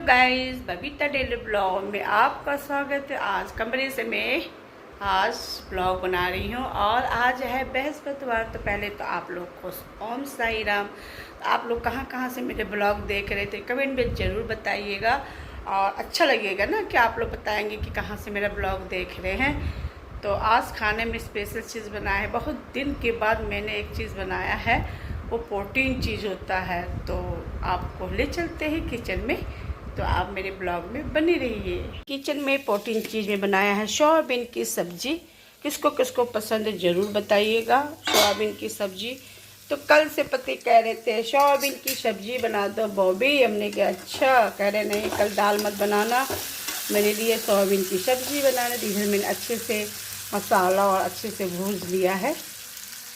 Guys, Babita daily blog में आपका स्वागत है। आज कमरे से मैं आज ब्लॉग बना रही हूँ और आज है बृहस्पतिवार। तो पहले तो आप लोग को ओम साई राम। आप लोग कहाँ कहाँ से मेरे ब्लॉग देख रहे थे कमेंट में ज़रूर बताइएगा और अच्छा लगेगा ना कि आप लोग बताएंगे कि कहाँ से मेरा ब्लॉग देख रहे हैं। तो आज खाने में स्पेशल चीज़ बनाया है। बहुत दिन के बाद मैंने एक चीज़ बनाया है, वो प्रोटीन चीज़ होता है। तो आपको ले चलते हैं किचन में, तो आप मेरे ब्लॉग में बनी रहिए। किचन में प्रोटीन चीज़ में बनाया है सोयाबीन की सब्जी। किसको किसको पसंद है ज़रूर बताइएगा सोयाबीन की सब्जी। तो कल से पति कह रहे थे सोयाबीन की सब्जी बना दो बॉबी। हमने कहा अच्छा, कह रहे नहीं कल दाल मत बनाना, मेरे लिए सोयाबीन की सब्जी बनाना। इधर मैंने अच्छे से मसाला और अच्छे से भून लिया है,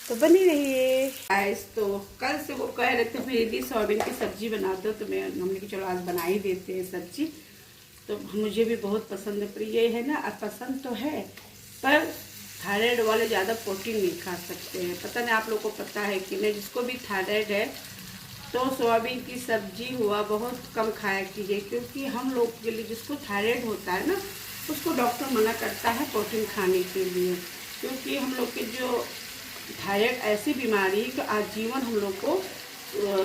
तो बनी रहिए गाइस। तो कल से वो कह रहे थे मेरे लिए सोयाबीन की सब्जी बना दो, तो हमने कहा चलो आज बना ही देते हैं सब्जी। तो मुझे भी बहुत पसंद है, प्रिय है ना, पसंद तो है, पर थायराइड वाले ज़्यादा प्रोटीन नहीं खा सकते हैं। पता नहीं आप लोग को पता है कि नहीं। जिसको भी थायराइड है तो सोयाबीन की सब्जी हुआ बहुत कम खाया कीजिए, क्योंकि हम लोग के लिए जिसको थायराइड होता है ना, उसको डॉक्टर मना करता है प्रोटीन खाने के लिए। क्योंकि हम लोग के जो थायराइड ऐसी बीमारी है कि आजीवन हम लोग को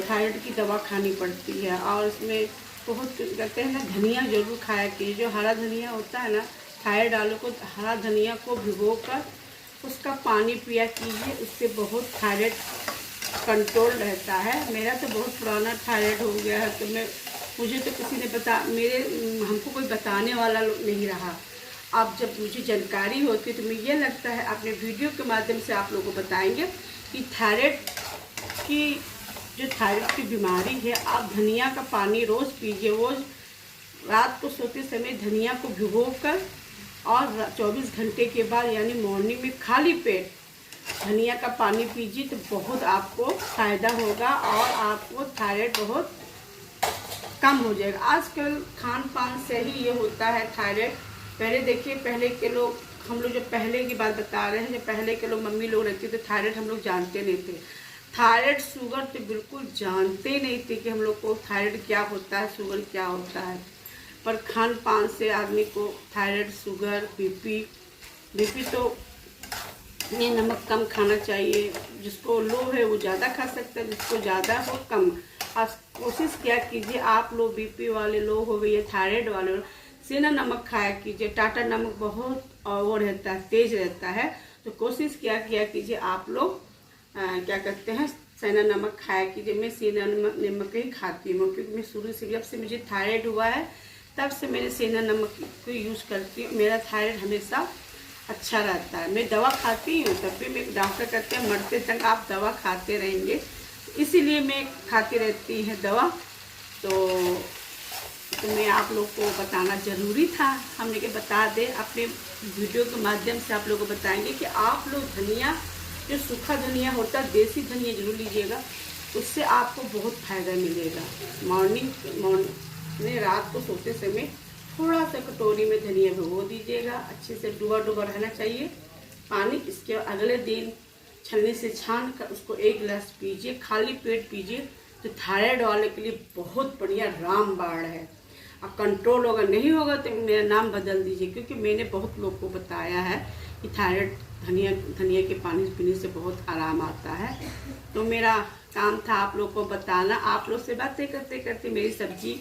थायराइड की दवा खानी पड़ती है। और इसमें बहुत कहते हैं ना, धनिया जरूर खाया कीजिए। जो हरा धनिया होता है ना, थायराइड वालों को हरा धनिया को भिगो कर उसका पानी पिया कीजिए, उससे बहुत थायराइड कंट्रोल रहता है। मेरा तो बहुत पुराना थायराइड हो गया है, तो मुझे तो किसी ने हमको कोई बताने वाला नहीं रहा। अब जब मुझे जानकारी होती है तो मुझे ये लगता है अपने वीडियो के माध्यम से आप लोगों को बताएंगे कि थायराइड की बीमारी है। आप धनिया का पानी रोज़ पीजिए। रोज़ रात को सोते समय धनिया को भिगोकर और 24 घंटे के बाद यानी मॉर्निंग में खाली पेट धनिया का पानी पीजिए, तो बहुत आपको फ़ायदा होगा और आपको थायराइड बहुत कम हो जाएगा। आजकल खान पान से ही ये होता है थायराइड। पहले देखिए, पहले के लोग, हम लोग जब पहले की बात बता रहे हैं, जब पहले के लोग मम्मी लोग रहते थे, थायराइड हम लोग जानते नहीं थे। थायराइड शुगर तो बिल्कुल जानते नहीं थे कि हम लोग को थायराइड क्या होता है, शुगर क्या होता है। पर खान पान से आदमी को थायराइड, शुगर, बीपी तो ये नमक कम खाना चाहिए। जिसको लो है वो ज़्यादा खा सकता है, जिसको ज़्यादा हो कम। आप कोशिश क्या कीजिए, आप लोग बीपी वाले लोग हो गए या थायराइड वाले लोग, सेंधा नमक खाया कीजिए। टाटा नमक बहुत वो रहता है, तेज रहता है। तो कोशिश किया कीजिए आप लोग क्या करते हैं, सेंधा नमक खाया कीजिए। मैं सेंधा नमक ही खाती हूँ, क्योंकि मैं शुरू से, जब से मुझे थायराइड हुआ है तब से मैंने सेंधा नमक को यूज़ करती हूँ। मेरा थायराइड हमेशा अच्छा रहता है। मैं दवा खाती हूँ, तब भी मैं डॉक्टर कहते हैं मरते तक आप दवा खाते रहेंगे, इसीलिए मैं खाती रहती है दवा। तो मैं आप लोग को बताना ज़रूरी था। हमने के बता दें, अपने वीडियो के माध्यम से आप लोगों को बताएंगे कि आप लोग धनिया, जो सूखा धनिया होता है, देसी धनिया जरूर लीजिएगा, उससे आपको बहुत फ़ायदा मिलेगा। मॉर्निंग में रात को सोते समय थोड़ा सा कटोरी में धनिया भिगो दीजिएगा। अच्छे से डूबा रहना चाहिए पानी। इसके अगले दिन छलनी से छान कर उसको 1 गिलास पीजिए, खाली पेट पीजिए। तो थायराइड वाले के लिए बहुत बढ़िया रामबाण है। अब कंट्रोल होगा, नहीं होगा तो मेरा नाम बदल दीजिए, क्योंकि मैंने बहुत लोग को बताया है कि थायराइड धनिया के पानी पीने से बहुत आराम आता है। तो मेरा काम था आप लोग को बताना। आप लोग से बातें करते करते मेरी सब्जी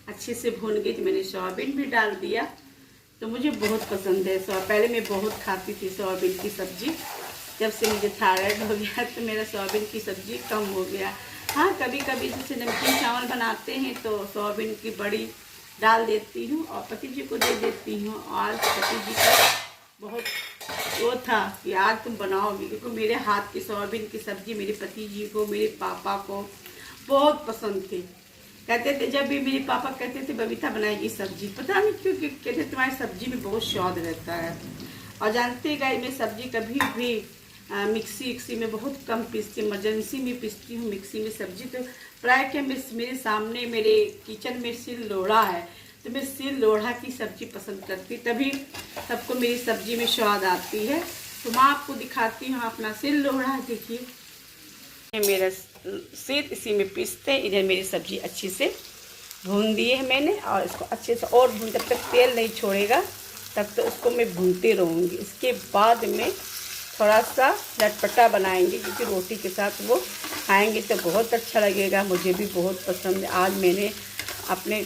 अच्छे से भून गई, तो मैंने सोयाबीन भी डाल दिया। तो मुझे बहुत पसंद है पहले मैं बहुत खाती थी सोयाबीन की सब्जी। जब से मुझे थायराइड हो गया तो मेरा सोयाबीन की सब्जी कम हो गया। हाँ, कभी कभी जैसे नमकीन चावल बनाते हैं तो सोयाबीन की बड़ी डाल देती हूँ और पति जी को दे देती हूँ। और पति जी का बहुत वो था कि आज तुम बनाओगी, क्योंकि मेरे हाथ की सोयाबीन की सब्ज़ी मेरे पति जी को, मेरे पापा को बहुत पसंद थी। कहते थे, जब भी मेरे पापा कहते थे बबीता बनाएगी सब्जी, पता नहीं क्यों कहते तुम्हारी सब्जी में बहुत स्वाद रहता है। और जानते गए, मैं सब्जी कभी भी मिक्सी में बहुत कम पीसती, इमरजेंसी में पीसती हूँ मिक्सी में सब्जी। तो प्राय क्या मेरे सामने मेरे किचन में सिल लोढ़ा है, तो मैं सिल लोढ़ा की सब्जी पसंद करती, तभी सबको मेरी सब्जी में स्वाद आती है। तो मैं आपको दिखाती हूँ अपना सिल लोढ़ा। देखिए मेरा सिल इसी में पीसते, इधर मेरी सब्जी अच्छी से भून दिए हैं मैंने, और इसको अच्छे से और भून, जब तक तेल नहीं छोड़ेगा तब तो उसको मैं भूनती रहूँगी। इसके बाद में थोड़ा सा लटपटा बनाएंगे, क्योंकि रोटी के साथ वो खाएंगे तो बहुत अच्छा लगेगा। मुझे भी बहुत पसंद है। आज मैंने अपने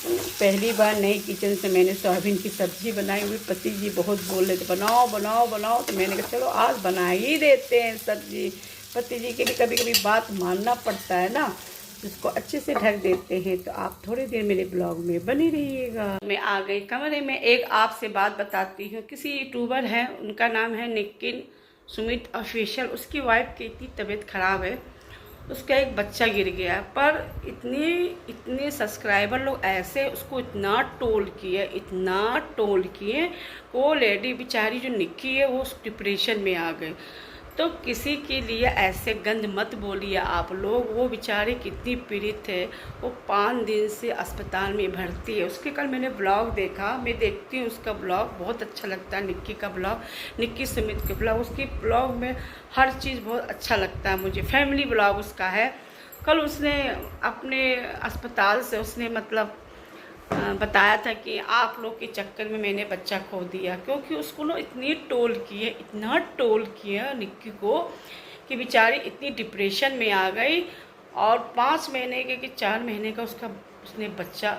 पहली बार नई किचन से मैंने सोयाबीन की सब्ज़ी बनाई हुई। पति जी बहुत बोल रहे थे बनाओ बनाओ बनाओ, तो मैंने कहा चलो आज बना ही देते हैं सब्ज़ी। पति जी के भी कभी कभी बात मानना पड़ता है ना, इसको अच्छे से ढक देते हैं। तो आप थोड़ी देर मेरे ब्लॉग में बनी रहिएगा। मैं आ गई कमरे में। एक आपसे बात बताती हूँ। किसी यूट्यूबर है, उनका नाम है निकिन सुमित ऑफिशियल। उसकी वाइफ की इतनी तबीयत ख़राब है, उसका एक बच्चा गिर गया, पर इतने सब्सक्राइबर लोग ऐसे उसको इतना टोल किए। वो लेडी बेचारी जो निक्की है वो डिप्रेशन में आ गई। तो किसी के लिए ऐसे गंद मत बोलिए आप लोग। वो बेचारी कितनी पीड़ित है, वो 5 दिन से अस्पताल में भर्ती है। उसके कल मैंने ब्लॉग देखा, मैं देखती हूँ उसका ब्लॉग, बहुत अच्छा लगता है निक्की का ब्लॉग, निक्की सुमित के ब्लॉग। उसकी ब्लॉग में हर चीज़ बहुत अच्छा लगता है मुझे। फैमिली ब्लॉग उसका है। कल उसने अपने अस्पताल से उसने मतलब बताया था कि आप लोग के चक्कर में मैंने बच्चा खो दिया, क्योंकि उसको ना इतना टोल किया निक्की को कि बेचारी इतनी डिप्रेशन में आ गई। और 5 महीने के कि 4 महीने का उसने बच्चा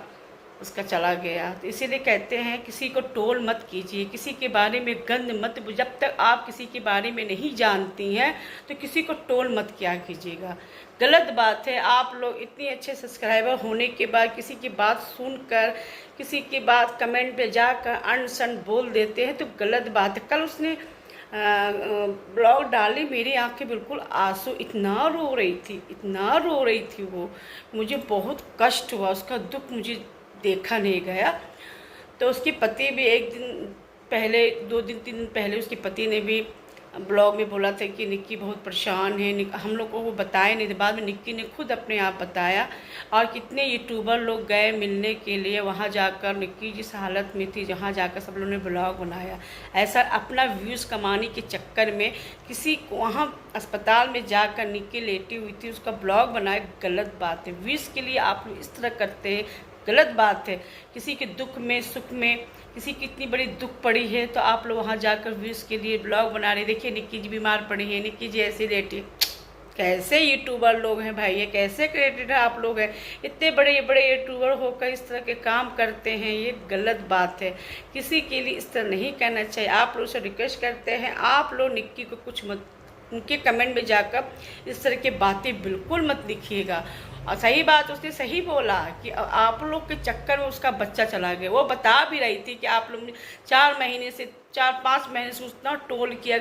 उसका चला गया। तो इसीलिए कहते हैं किसी को टोल मत कीजिए, किसी के बारे में गंद मत। जब तक आप किसी के बारे में नहीं जानती हैं तो किसी को टोल मत किया कीजिएगा। गलत बात है। आप लोग इतने अच्छे सब्सक्राइबर होने के बाद किसी की बात सुनकर, किसी की बात कमेंट पे जाकर अनसन बोल देते हैं, तो गलत बात है। कल उसने ब्लॉग डाली, मेरी आंखें बिल्कुल आंसू, इतना रो रही थी वो। मुझे बहुत कष्ट हुआ, उसका दुख मुझे देखा नहीं गया। तो उसके पति भी एक दिन पहले, 2 दिन 3 दिन पहले उसके पति ने भी ब्लॉग में बोला था कि निक्की बहुत परेशान है। हम लोग को वो बताया नहीं था, बाद में निक्की ने खुद अपने आप बताया। और कितने यूट्यूबर लोग गए मिलने के लिए, वहाँ जाकर निक्की जिस हालत में थी, जहाँ जाकर सब लोगों ने ब्लॉग बनाया। ऐसा अपना व्यूज़ कमाने के चक्कर में किसी को वहाँ अस्पताल में जाकर निक्की लेटी हुई थी, उसका ब्लॉग बनाया, गलत बात है। व्यूज़ के लिए आप लोग इस तरह करते हैं, गलत बात है। किसी के दुख में सुख में, किसी की इतनी बड़ी दुख पड़ी है तो आप लोग वहाँ जाकर व्यूज़ के लिए ब्लॉग बना रहे। देखिए निक्की जी बीमार पड़ी है, निक्की जी ऐसी लेटी। कैसे यूट्यूबर लोग हैं भाई, ये कैसे क्रिएटर आप लोग हैं, इतने बड़े यूट्यूबर होकर इस तरह के काम करते हैं, ये गलत बात है। किसी के लिए इस तरह नहीं कहना चाहिए। आप लोग से रिक्वेस्ट करते हैं, आप लोग निक्की को कुछ मत, उनके कमेंट में जाकर इस तरह की बातें बिल्कुल मत लिखिएगा। और सही बात उसने सही बोला कि आप लोग के चक्कर में उसका बच्चा चला गया। वो बता भी रही थी कि आप लोग ने 4 महीने से 4-5 महीने से इतना टोल किया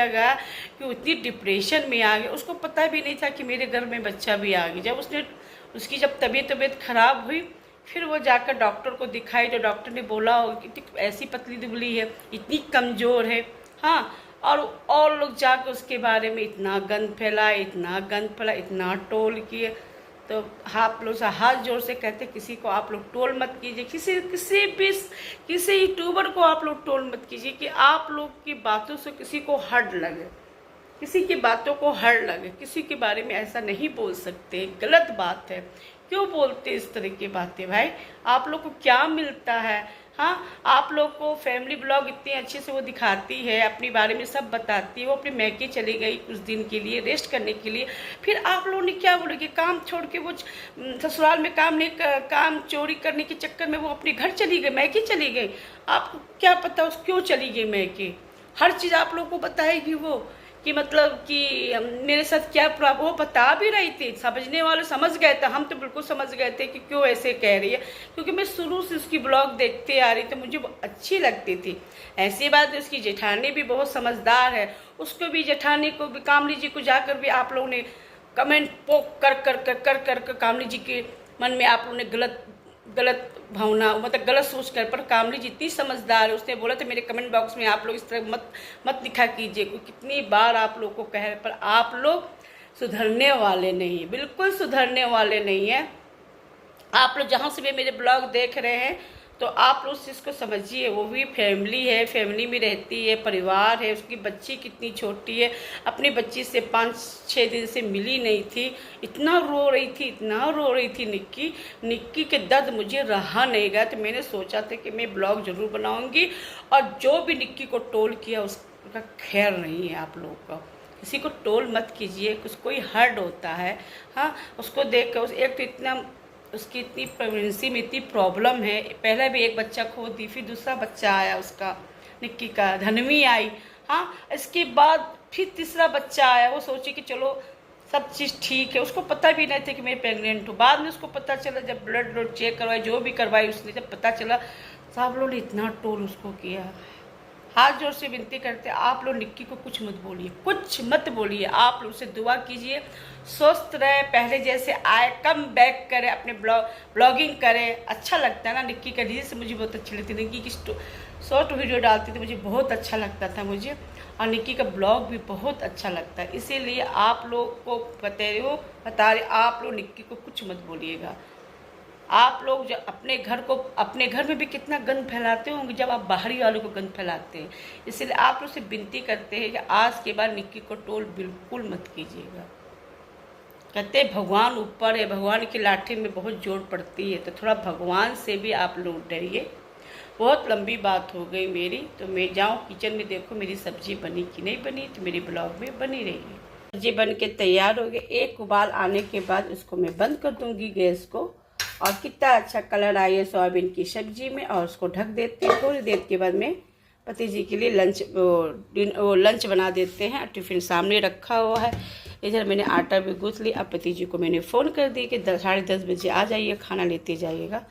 गया कि वो इतनी डिप्रेशन में आ गया। उसको पता भी नहीं था कि मेरे घर में बच्चा भी आ गया। उसकी जब तबीयत खराब हुई, फिर वो जाकर डॉक्टर को दिखाई, जो डॉक्टर ने बोला कि ऐसी पतली दुबली है, इतनी कमज़ोर है। हाँ, और लोग जाकर उसके बारे में इतना गंद फैलाए, इतना टोल किए। तो आप लोग से हाथ जोड़ से कहते, किसी को आप लोग टोल मत कीजिए, किसी यूट्यूबर को आप लोग टोल मत कीजिए कि आप लोग की बातों से किसी को हर्ट लगे, किसी के बारे में ऐसा नहीं बोल सकते, गलत बात है। क्यों बोलते इस तरह की बातें भाई? आप लोग को क्या मिलता है? हाँ, आप लोग को फैमिली ब्लॉग इतने अच्छे से वो दिखाती है, अपने बारे में सब बताती है। वो अपने मैके चली गई कुछ दिन के लिए रेस्ट करने के लिए, फिर आप लोगों ने क्या बोले कि काम छोड़ के वो ससुराल में काम चोरी करने के चक्कर में वो अपने घर चली गई, मैके चली गई। आपको क्या पता उस क्यों चली गई मैके? हर चीज़ आप लोग को बताएगी वो कि मतलब कि मेरे साथ क्या प्रॉब्लम, वो बता भी रही थी। समझने वाले समझ गए थे, हम तो बिल्कुल समझ गए थे कि क्यों ऐसे कह रही है, क्योंकि मैं शुरू से उसकी ब्लॉग देखते आ रही थी, मुझे अच्छी लगती थी। ऐसी बात है, उसकी जेठानी भी बहुत समझदार है। उसको भी, जेठानी को भी, कामली जी को जाकर भी आप लोगों ने कमेंट पोक कर कामली जी के मन में आप लोगों ने गलत भावना, मतलब गलत सोच कर। पर कामली जी इतनी समझदार है, उसने बोला था मेरे कमेंट बॉक्स में आप लोग इस तरह मत लिखा कीजिए। कितनी बार आप लोग को कहे, पर आप लोग सुधरने वाले नहीं, बिल्कुल सुधरने वाले नहीं है। आप लोग जहाँ से भी मेरे ब्लॉग देख रहे हैं तो आप लोग उस चीज़ को समझिए। वो भी फैमिली है, फैमिली में रहती है, परिवार है, उसकी बच्ची कितनी छोटी है, अपनी बच्ची से 5-6 दिन से मिली नहीं थी, इतना रो रही थी, इतना रो रही थी निक्की के दर्द मुझे रहा नहीं गया। तो मैंने सोचा था कि मैं ब्लॉग ज़रूर बनाऊँगी, और जो भी निक्की को टोल किया उसका खैर नहीं है। आप लोग का किसी को टोल मत कीजिए, कुछ कोई हर्ट होता है। हाँ, उसको देख कर एक तो इतना उसकी इतनी प्रेगनेंसी में इतनी प्रॉब्लम है, पहले भी एक बच्चा खो दी, फिर दूसरा बच्चा आया उसका, निक्की का धनवी आई। हाँ, इसके बाद फिर तीसरा बच्चा आया। वो सोची कि चलो सब चीज़ ठीक है, उसको पता भी नहीं था कि मैं प्रेग्नेंट हूँ। बाद में उसको पता चला, जब ब्लड चेक करवाई, जो भी करवाई उसने, जब पता चला, सब लोगों ने इतना टोल उसको किया। हाथ जोड़ से विनती करते, आप लोग निक्की को कुछ मत बोलिए, कुछ मत बोलिए। आप लोग से दुआ कीजिए, स्वस्थ रहे, पहले जैसे आए, कम बैक करे, अपने ब्लॉगिंग करे। अच्छा लगता है ना, निक्की का रील्स मुझे बहुत अच्छी लगती है। निक्की की शॉर्ट वीडियो डालती थी, मुझे बहुत अच्छा लगता था मुझे, और निक्की का ब्लॉग भी बहुत अच्छा लगता है। इसीलिए आप लोग को बता रहे, आप लोग निक्की को कुछ मत बोलिएगा। आप लोग जब अपने घर में भी कितना गंद फैलाते होंगे, जब आप बाहरी वालों को गंद फैलाते हैं। इसलिए आप लोग से विनती करते हैं कि आज के बाद निक्की को टोल बिल्कुल मत कीजिएगा। कहते हैं भगवान ऊपर है, भगवान की लाठी में बहुत जोर पड़ती है, तो थोड़ा भगवान से भी आप लोग डरिए। बहुत लंबी बात हो गई मेरी, तो मैं जाऊँ किचन में, देखो मेरी सब्जी बनी कि नहीं बनी, तो मेरी ब्लॉग में बनी रही। सब्जी बन के तैयार हो गई। एक उबाल आने के बाद उसको मैं बंद कर दूंगी गैस को, और कितना अच्छा कलर आई है सोयाबीन की सब्जी में। और उसको ढक देते हैं। थोड़ी देर के बाद में पति जी के लिए लंच बना देते हैं। टिफ़िन सामने रखा हुआ है, इधर मैंने आटा भी गूँथ लिया। अब पति जी को मैंने फ़ोन कर दी कि 10:30 बजे आ जाइए, खाना लेते जाइएगा।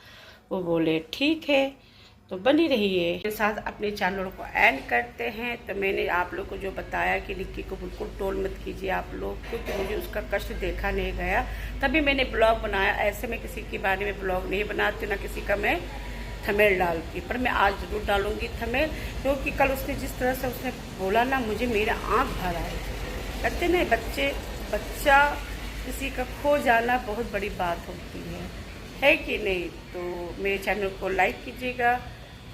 वो बोले ठीक है, तो बनी रहिए। के साथ अपने चैनल को एंड करते हैं। तो मैंने आप लोग को जो बताया कि निक्की को बिल्कुल टोल मत कीजिए आप लोग, क्योंकि मुझे उसका कष्ट देखा नहीं गया, तभी मैंने ब्लॉग बनाया। ऐसे में किसी के बारे में ब्लॉग नहीं बनाती, ना किसी का मैं थंबनेल डालती, पर मैं आज ज़रूर डालूँगी थंबनेल, क्योंकि कल उसने जिस तरह से उसने बोला ना, मुझे मेरा आँख भर आए। कहते नहीं, बच्चा किसी का खो जाना बहुत बड़ी बात होती है कि नहीं। तो मेरे चैनल को लाइक कीजिएगा,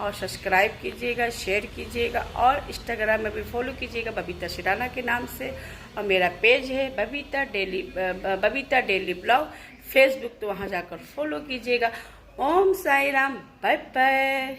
और सब्सक्राइब कीजिएगा, शेयर कीजिएगा, और इंस्टाग्राम में भी फॉलो कीजिएगा बबीता सिराना के नाम से। और मेरा पेज है बबीता डेली ब्लॉग, फेसबुक, तो वहाँ जाकर फॉलो कीजिएगा। ओम साई राम, बाय बाय।